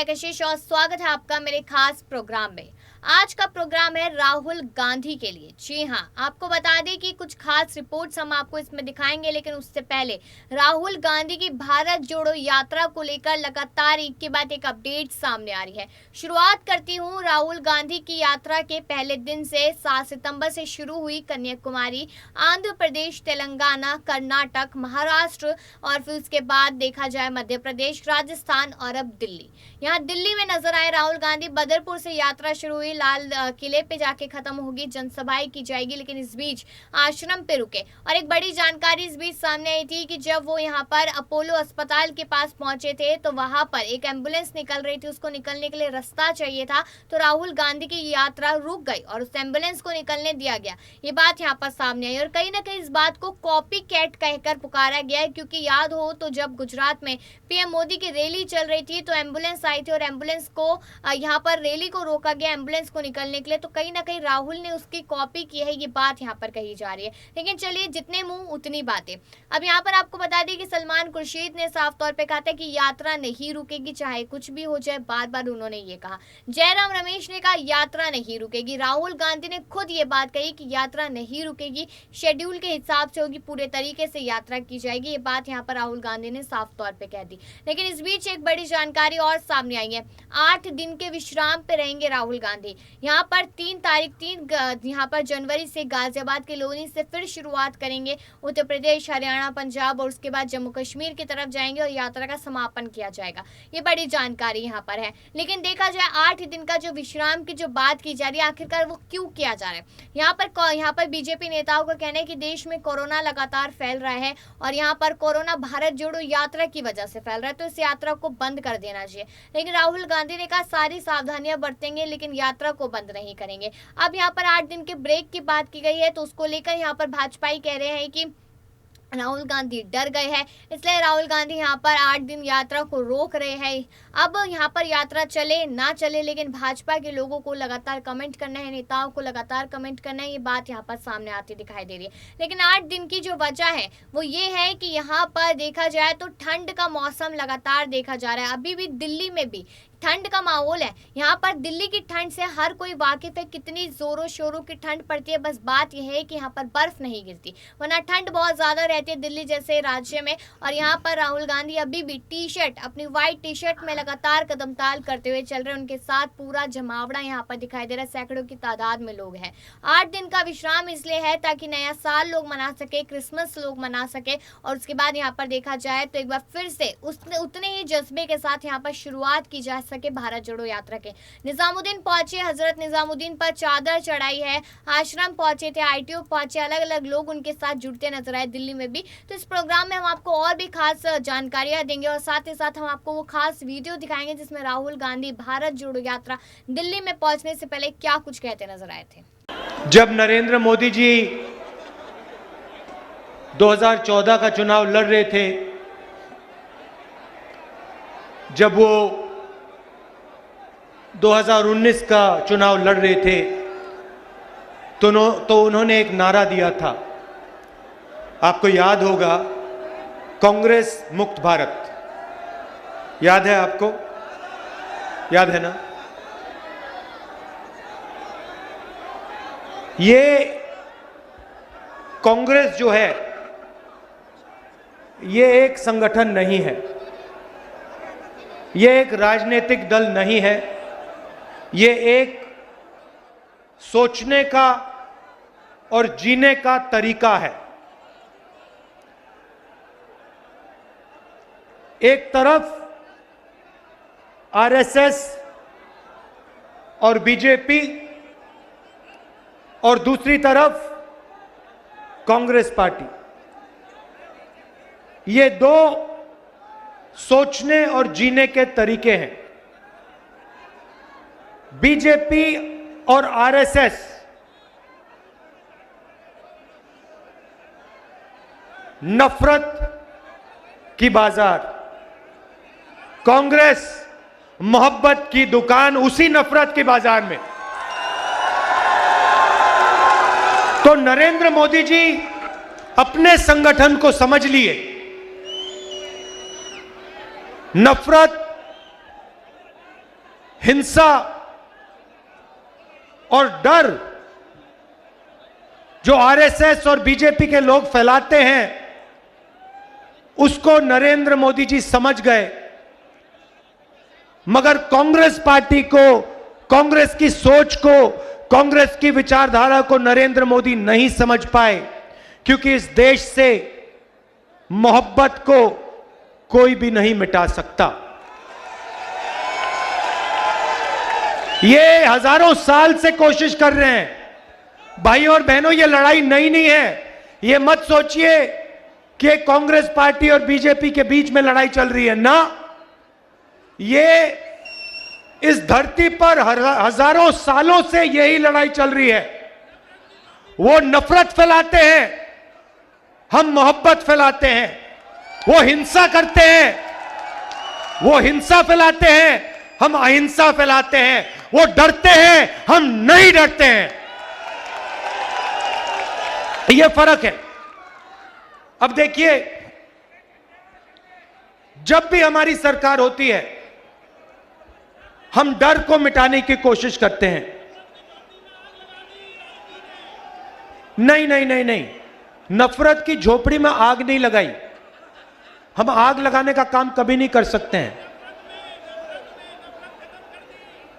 मैं कशिश और स्वागत है आपका मेरे खास प्रोग्राम में। आज का प्रोग्राम है राहुल गांधी के लिए। जी हाँ, आपको बता दें कि कुछ खास रिपोर्ट्स हम आपको इसमें दिखाएंगे, लेकिन उससे पहले राहुल गांधी की भारत जोड़ो यात्रा को लेकर लगातार एक के बाद एक अपडेट सामने आ रही है। शुरुआत करती हूँ राहुल गांधी की यात्रा के पहले दिन से। 7 सितंबर से शुरू हुई कन्याकुमारी, आंध्र प्रदेश, तेलंगाना, कर्नाटक, महाराष्ट्र और फिर उसके बाद देखा जाए मध्य प्रदेश, राजस्थान और अब दिल्ली। यहाँ दिल्ली में नजर आए राहुल गांधी। बदरपुर से यात्रा शुरू हुई, लाल किले पे जाके खत्म होगी, जनसभाएं की जाएगी, लेकिन इस बीच आश्रम पे रुके। और एक बड़ी जानकारी इस बीच सामने आई थी कि जब वो यहाँ पर अपोलो अस्पताल के पास पहुंचे थे तो वहां पर एक एम्बुलेंस निकल रही थी, उसको निकलने के लिए रास्ता चाहिए था, तो राहुल गांधी की यात्रा रुक गई और उस एम्बुलेंस को निकलने दिया गया। ये बात यहाँ पर सामने आई और कहीं ना कहीं इस बात को कॉपी कैट कहकर पुकारा गया है, क्योंकि याद हो तो जब गुजरात में पीएम मोदी की रैली चल रही थी तो एम्बुलेंस आई थी और एम्बुलेंस को यहाँ पर रैली को रोका गया एम्बुलेंस को निकलने के लिए, तो कहीं ना कहीं राहुल ने उसकी कॉपी की है, ये बात यहाँ पर कही जा रही है। लेकिन चलिए, जितने मुंह उतनी बातें। अब यहाँ पर आपको बता दें कि सलमान खुर्शीद ने साफ तौर पे कहा था कि यात्रा नहीं रुकेगी, चाहे कुछ भी हो जाए। बार बार उन्होंने ये कहा। जयराम रमेश ने कहा यात्रा नहीं रुकेगी। राहुल गांधी ने खुद ये बात कही कि यात्रा नहीं रुकेगी, शेड्यूल के हिसाब से होगी, पूरे तरीके से यात्रा की जाएगी। ये बात यहाँ पर राहुल गांधी ने साफ तौर पे कह दी। लेकिन इस बीच एक बड़ी जानकारी और सामने आई है। 8 दिन के विश्राम पे रहेंगे राहुल गांधी। यहाँ पर 3 यहाँ पर जनवरी से गाजियाबाद के लोनी से फिर शुरुआत करेंगे। उत्तर प्रदेश, हरियाणा, पंजाब और उसके बाद जम्मू कश्मीर की तरफ जाएंगे और यात्रा का समापन किया जाएगा। ये बड़ी जानकारी यहाँ पर है। लेकिन देखा जाए 8 दिन का जो विश्राम की जो बात की जा रही है, आखिरकार वो क्यों किया जा रहा है? यहाँ पर बीजेपी नेताओं का कहना है कि देश में कोरोना लगातार फैल रहा है और यहाँ पर कोरोना भारत जोड़ो यात्रा की वजह से फैल रहा है, तो इस यात्रा को बंद कर देना चाहिए। लेकिन राहुल गांधी ने कहा सारी सावधानियां बरतेंगे, लेकिन यात्रा को बंद नहीं करेंगे। अब यहाँ पर 8 दिन के ब्रेक की बात की गई है, तो उसको लेकर यहाँ पर भाजपाई कह रहे हैं कि राहुल गांधी डर गए हैं, इसलिए राहुल गांधी यहाँ पर 8 दिन यात्रा को रोक रहे हैं। अब यहाँ पर यात्रा चले ना चले, लेकिन भाजपा के लोगों को लगातार कमेंट करना है, नेताओं को लगातार कमेंट करना है, ये बात यहाँ पर सामने आती दिखाई दे रही है। लेकिन 8 दिन की जो वजह है वो ये है कि यहाँ पर देखा जाए तो ठंड का मौसम लगातार देखा जा रहा है। अभी भी दिल्ली में भी ठंड का माहौल है। यहाँ पर दिल्ली की ठंड से हर कोई वाकिफ है, कितनी जोरों शोरों की ठंड पड़ती है। बस बात यह है कि यहाँ पर बर्फ नहीं गिरती, वरना ठंड बहुत ज्यादा रहती है दिल्ली जैसे राज्य में। और यहाँ पर राहुल गांधी अभी भी टी-शर्ट, अपनी व्हाइट टी-शर्ट में लगातार कदमताल करते हुए चल रहे हैं। उनके साथ पूरा जमावड़ा यहाँ पर दिखाई दे रहा है, सैकड़ों की तादाद में लोग हैं। 8 दिन का विश्राम इसलिए है ताकि नया साल लोग मना सके, क्रिसमस लोग मना सके, और उसके बाद यहाँ पर देखा जाए तो एक बार फिर से उतने ही जज्बे के साथ यहाँ पर शुरुआत की जा सके भारत जोड़ो यात्रा के। निजामुद्दीन पहुंचे, हजरत निजामुद्दीन पर चादर चढ़ाई है, आश्रम पहुंचे थे, आईटीओ पहुंचे, अलग अलग लोग उनके साथ जुड़ते नजर आए दिल्ली में भी। तो इस प्रोग्राम में हम आपको और भी खास जानकारियां देंगे और साथ ही साथ हम आपको वो खास वीडियो दिखाएंगे जिसमें राहुल गांधी भारत जोड़ो यात्रा दिल्ली में पहुंचने से पहले क्या कुछ कहते नजर आए थे। जब नरेंद्र मोदी जी 2014 का चुनाव लड़ रहे थे, जब वो 2019 का चुनाव लड़ रहे थे, तो उन्होंने एक नारा दिया था, आपको याद होगा, कांग्रेस मुक्त भारत। याद है आपको? याद है ना? ये कांग्रेस जो है ये एक संगठन नहीं है, ये एक राजनीतिक दल नहीं है, ये एक सोचने का और जीने का तरीका है। एक तरफ आरएसएस और बीजेपी और दूसरी तरफ कांग्रेस पार्टी, ये दो सोचने और जीने के तरीके हैं। बीजेपी और आरएसएस नफरत की बाजार, कांग्रेस मोहब्बत की दुकान, उसी नफरत के बाजार में। तो नरेंद्र मोदी जी अपने संगठन को समझ लिए, नफरत हिंसा और डर जो आरएसएस और बीजेपी के लोग फैलाते हैं, उसको नरेंद्र मोदी जी समझ गए। मगर कांग्रेस पार्टी को, कांग्रेस की सोच को, कांग्रेस की विचारधारा को नरेंद्र मोदी नहीं समझ पाए, क्योंकि इस देश से मोहब्बत को कोई भी नहीं मिटा सकता। ये हजारों साल से कोशिश कर रहे हैं। भाइयों और बहनों, ये लड़ाई नई नहीं है। ये मत सोचिए कि कांग्रेस पार्टी और बीजेपी के बीच में लड़ाई चल रही है ना। ये इस धरती पर हजारों सालों से यही लड़ाई चल रही है। वो नफरत फैलाते हैं, हम मोहब्बत फैलाते हैं। वो हिंसा करते हैं, वो हिंसा फैलाते हैं, हम अहिंसा फैलाते हैं। वो डरते हैं, हम नहीं डरते हैं। यह फर्क है। अब देखिए, जब भी हमारी सरकार होती है, हम डर को मिटाने की कोशिश करते हैं। नहीं नहीं नहीं नहीं, नफरत की झोपड़ी में आग नहीं लगाई। हम आग लगाने का काम कभी नहीं कर सकते हैं।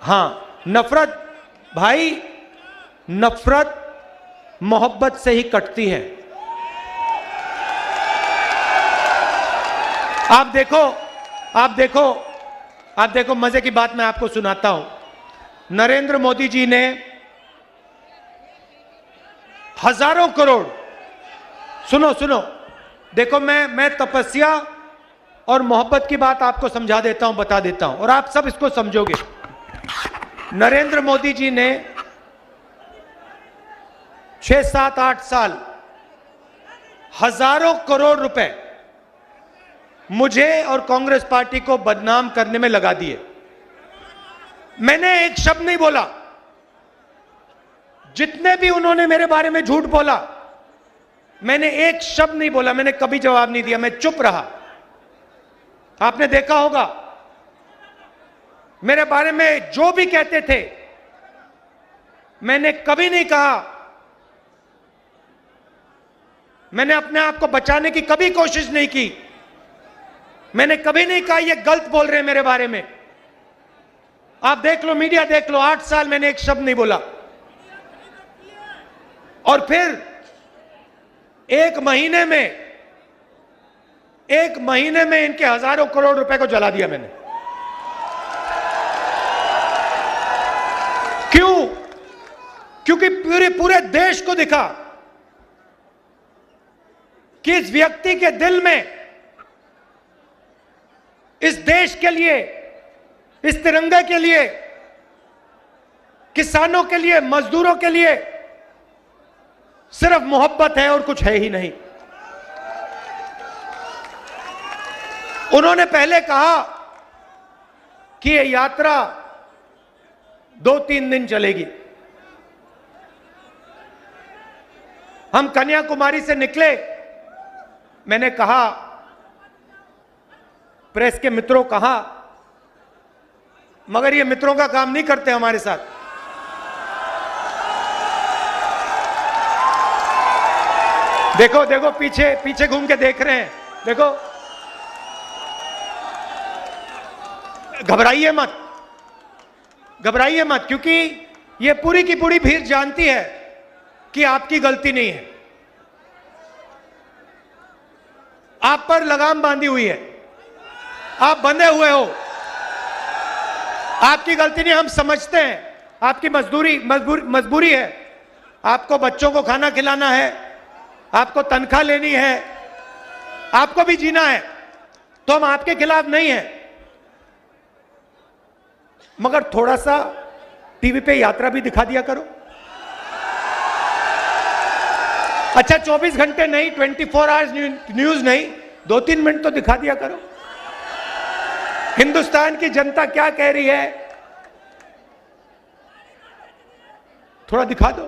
हां, नफरत, भाई, नफरत मोहब्बत से ही कटती है। आप देखो, आप देखो, आप देखो, मजे की बात मैं आपको सुनाता हूं। नरेंद्र मोदी जी ने हजारों करोड़, सुनो सुनो, देखो, मैं तपस्या और मोहब्बत की बात आपको समझा देता हूं, बता देता हूं, और आप सब इसको समझोगे। नरेंद्र मोदी जी ने 6, 7, 8 साल हजारों करोड़ रुपए मुझे और कांग्रेस पार्टी को बदनाम करने में लगा दिए। मैंने एक शब्द नहीं बोला। जितने भी उन्होंने मेरे बारे में झूठ बोला, मैंने एक शब्द नहीं बोला, मैंने कभी जवाब नहीं दिया, मैं चुप रहा। आपने देखा होगा, मेरे बारे में जो भी कहते थे, मैंने कभी नहीं कहा, मैंने अपने आप को बचाने की कभी कोशिश नहीं की। मैंने कभी नहीं कहा ये गलत बोल रहे हैं मेरे बारे में। आप देख लो, मीडिया देख लो, 8 साल मैंने एक शब्द नहीं बोला। और फिर एक महीने में इनके हजारों करोड़ रुपए को जला दिया मैंने। क्यों? क्योंकि पूरे देश को दिखा कि इस व्यक्ति के दिल में, इस देश के लिए, इस तिरंगे के लिए, किसानों के लिए, मजदूरों के लिए सिर्फ मोहब्बत है और कुछ है ही नहीं। उन्होंने पहले कहा कि यह यात्रा 2-3 दिन चलेगी। हम कन्याकुमारी से निकले, मैंने कहा, प्रेस के मित्रों कहा, मगर ये मित्रों का काम नहीं करते हमारे साथ। देखो देखो, पीछे घूम के देख रहे हैं, देखो। घबराइए मत, घबराइए मत, क्योंकि ये पूरी की पूरी भीड़ जानती है कि आपकी गलती नहीं है। आप पर लगाम बांधी हुई है, आप बंधे हुए हो। आपकी गलती नहीं, हम समझते हैं, आपकी मजबूरी है। आपको बच्चों को खाना खिलाना है, आपको तनख्वाह लेनी है, आपको भी जीना है, तो हम आपके खिलाफ नहीं हैं। मगर थोड़ा सा टीवी पे यात्रा भी दिखा दिया करो। अच्छा, 24 घंटे नहीं, 24 आवर्स न्यूज नहीं, 2-3 मिनट तो दिखा दिया करो। हिंदुस्तान की जनता क्या कह रही है, थोड़ा दिखा दो।